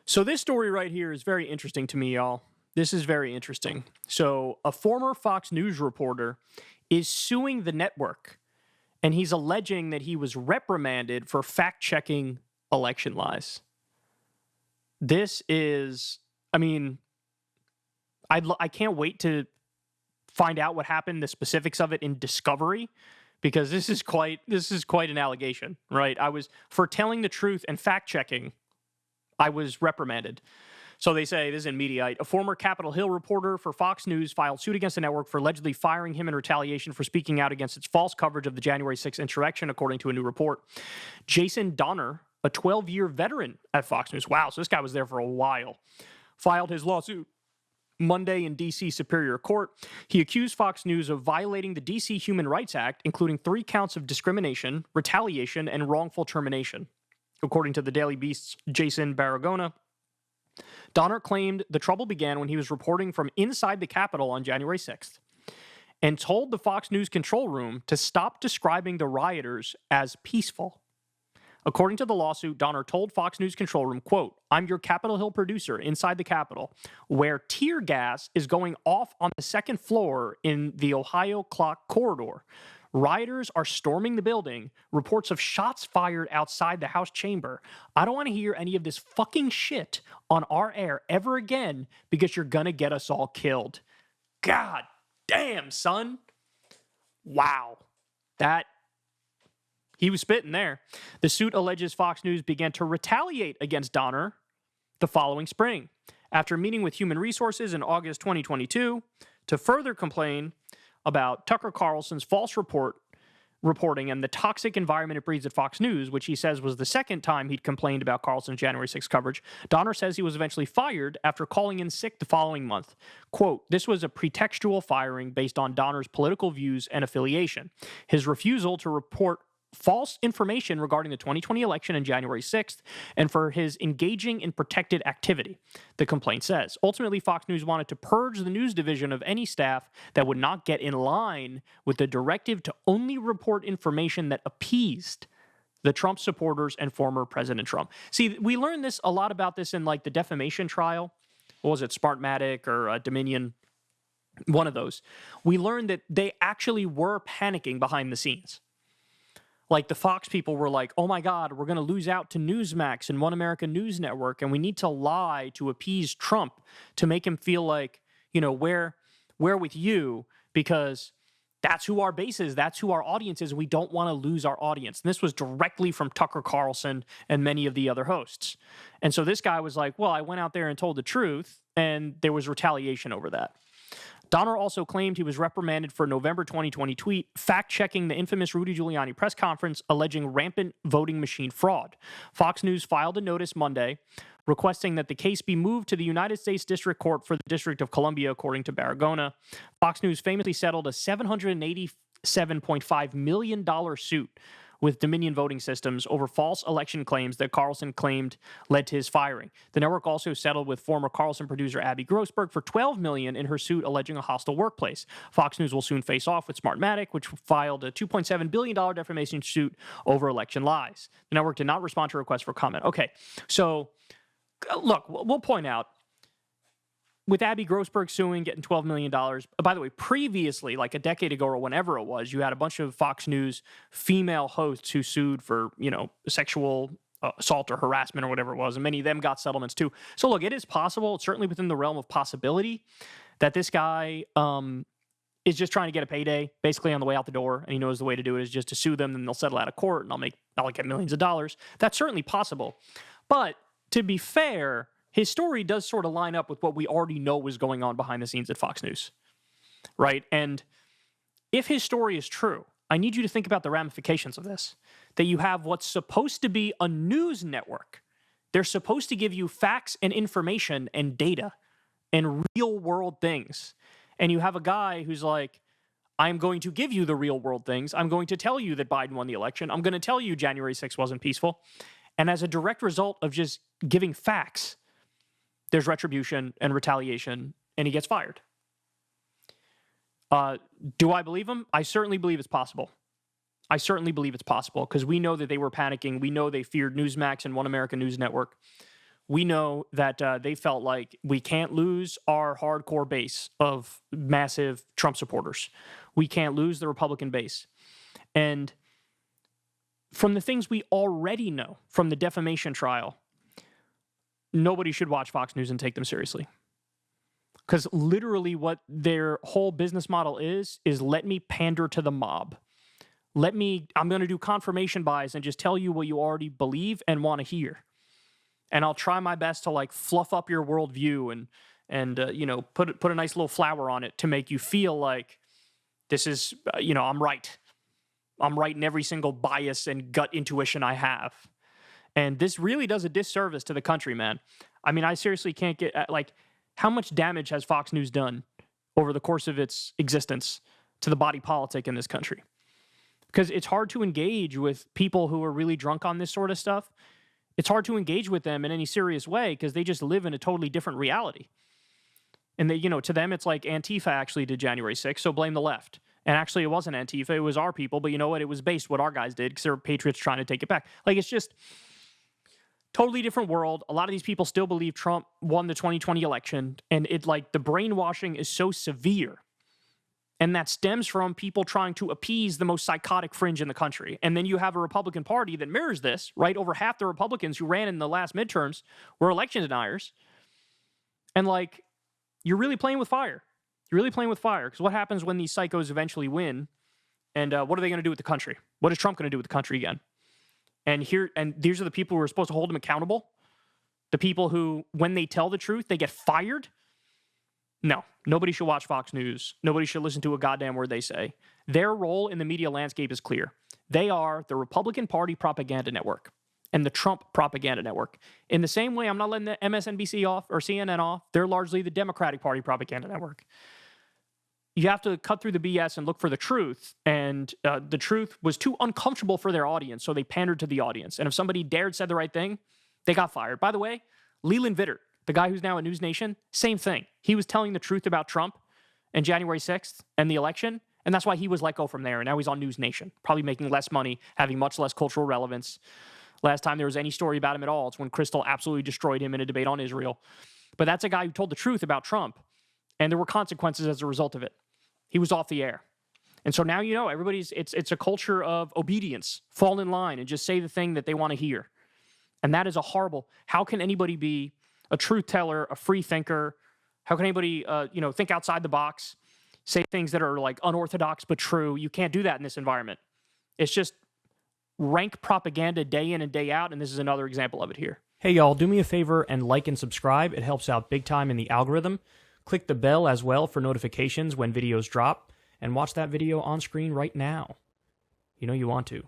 So this story right here is very interesting to me, y'all. This is very interesting. So a former Fox News reporter is suing the network, and he's alleging that he was reprimanded for fact-checking election lies. This is, I mean, I can't wait to find out what happened, the specifics of it in Discovery, because this is quite an allegation, right? For telling the truth and fact-checking, I was reprimanded. So they say, this is in Mediaite, a former Capitol Hill reporter for Fox News filed suit against the network for allegedly firing him in retaliation for speaking out against its false coverage of the January 6th insurrection, according to a new report. Jason Donner, a 12-year veteran at Fox News, wow, so this guy was there for a while, filed his lawsuit Monday in D.C. Superior Court. He accused Fox News of violating the D.C. Human Rights Act, including 3 counts of discrimination, retaliation, and wrongful termination. According to the Daily Beast's Jason Barragona, Donner claimed the trouble began when he was reporting from inside the Capitol on January 6th and told the Fox News control room to stop describing the rioters as peaceful. According to the lawsuit, Donner told Fox News control room, quote, "I'm your Capitol Hill producer inside the Capitol, where tear gas is going off on the second floor in the Ohio Clock corridor. Rioters are storming the building. Reports of shots fired outside the House chamber. I don't want to hear any of this fucking shit on our air ever again because you're going to get us all killed." God damn, son. Wow. He was spitting there. The suit alleges Fox News began to retaliate against Donner the following spring after meeting with Human Resources in August 2022 to further complain about Tucker Carlson's false reporting and the toxic environment it breeds at Fox News, which he says was the second time he'd complained about Carlson's January 6th coverage. Donner says he was eventually fired after calling in sick the following month. Quote, "This was a pretextual firing based on Donner's political views and affiliation. His refusal to report false information regarding the 2020 election on January 6th, and for his engaging in protected activity," the complaint says. Ultimately, Fox News wanted to purge the news division of any staff that would not get in line with the directive to only report information that appeased the Trump supporters and former President Trump. See, we learned a lot about this in like the defamation trial. What was it, Smartmatic or Dominion? One of those. We learned that they actually were panicking behind the scenes. Like the Fox people were like, oh my God, we're going to lose out to Newsmax and One American News Network, and we need to lie to appease Trump to make him feel like, you know, we're with you because that's who our base is, that's who our audience is, and we don't want to lose our audience. And this was directly from Tucker Carlson and many of the other hosts. And so this guy was like, well, I went out there and told the truth, and there was retaliation over that. Donner also claimed he was reprimanded for a November 2020 tweet fact-checking the infamous Rudy Giuliani press conference alleging rampant voting machine fraud. Fox News filed a notice Monday requesting that the case be moved to the United States District Court for the District of Columbia, according to Barragona. Fox News famously settled a $787.5 million suit with Dominion Voting Systems over false election claims that Carlson claimed led to his firing. The network also settled with former Carlson producer Abby Grossberg for $12 million in her suit alleging a hostile workplace. Fox News will soon face off with Smartmatic, which filed a $2.7 billion defamation suit over election lies. The network did not respond to requests for comment. Okay, so look, we'll point out, with Abby Grossberg suing, getting $12 million. By the way, previously, like a decade ago or whenever it was, you had a bunch of Fox News female hosts who sued for, you know, sexual assault or harassment or whatever it was, and many of them got settlements too. So look, it is possible, it's certainly within the realm of possibility, that this guy is just trying to get a payday, basically on the way out the door, and he knows the way to do it is just to sue them, and they'll settle out of court, and I'll get millions of dollars. That's certainly possible. But to be fair, his story does sort of line up with what we already know was going on behind the scenes at Fox News, right? And if his story is true, I need you to think about the ramifications of this, that you have what's supposed to be a news network. They're supposed to give you facts and information and data and real world things. And you have a guy who's like, I'm going to give you the real world things. I'm going to tell you that Biden won the election. I'm going to tell you January 6th wasn't peaceful. And as a direct result of just giving facts, there's retribution and retaliation, and he gets fired. Do I believe him? I certainly believe it's possible. I certainly believe it's possible because we know that they were panicking. We know they feared Newsmax and One American News Network. we know that they felt like we can't lose our hardcore base of massive Trump supporters. We can't lose the Republican base. And from the things we already know from the defamation trial, nobody should watch Fox News and take them seriously. Because literally what their whole business model is let me pander to the mob. I'm going to do confirmation bias and just tell you what you already believe and want to hear. And I'll try my best to like fluff up your worldview and put a nice little flower on it to make you feel like this is, I'm right. I'm right in every single bias and gut intuition I have. And this really does a disservice to the country, man. I mean, I seriously can't get, how much damage has Fox News done over the course of its existence to the body politic in this country? Because it's hard to engage with people who are really drunk on this sort of stuff. It's hard to engage with them in any serious way because they just live in a totally different reality. And they, to them, it's like Antifa actually did January 6th, so blame the left. And actually, it wasn't Antifa, it was our people, but you know what? It was based what our guys did because they're patriots trying to take it back. Like, it's just totally different world. A lot of these people still believe Trump won the 2020 election, and the brainwashing is so severe. And that stems from people trying to appease the most psychotic fringe in the country. And then you have a Republican Party that mirrors this, right? Over half the Republicans who ran in the last midterms were election deniers. And you're really playing with fire. You're really playing with fire. Because what happens when these psychos eventually win? And what are they going to do with the country? What is Trump going to do with the country again? And these are the people who are supposed to hold him accountable. The people who, when they tell the truth, they get fired. No, nobody should watch Fox News. Nobody should listen to a goddamn word they say. Their role in the media landscape is clear. They are the Republican Party propaganda network and the Trump propaganda network. In the same way, I'm not letting the MSNBC off or CNN off. They're largely the Democratic Party propaganda network. You have to cut through the BS and look for the truth. And the truth was too uncomfortable for their audience, so they pandered to the audience. And if somebody dared said the right thing, they got fired. By the way, Leland Vittert, the guy who's now at News Nation, same thing. He was telling the truth about Trump and January 6th and the election, and that's why he was let go from there, and now he's on News Nation, probably making less money, having much less cultural relevance. Last time there was any story about him at all, it's when Crystal absolutely destroyed him in a debate on Israel. But that's a guy who told the truth about Trump, and there were consequences as a result of it. He was off the air. And so now it's a culture of obedience, fall in line, and just say the thing that they want to hear. And that is a horrible, how can anybody be a truth teller, a free thinker? How can anybody, think outside the box, say things that are unorthodox but true? You can't do that in this environment. It's just rank propaganda day in and day out, and this is another example of it here. Hey, y'all, do me a favor and like and subscribe. It helps out big time in the algorithm. Click the bell as well for notifications when videos drop, and watch that video on screen right now. You know you want to.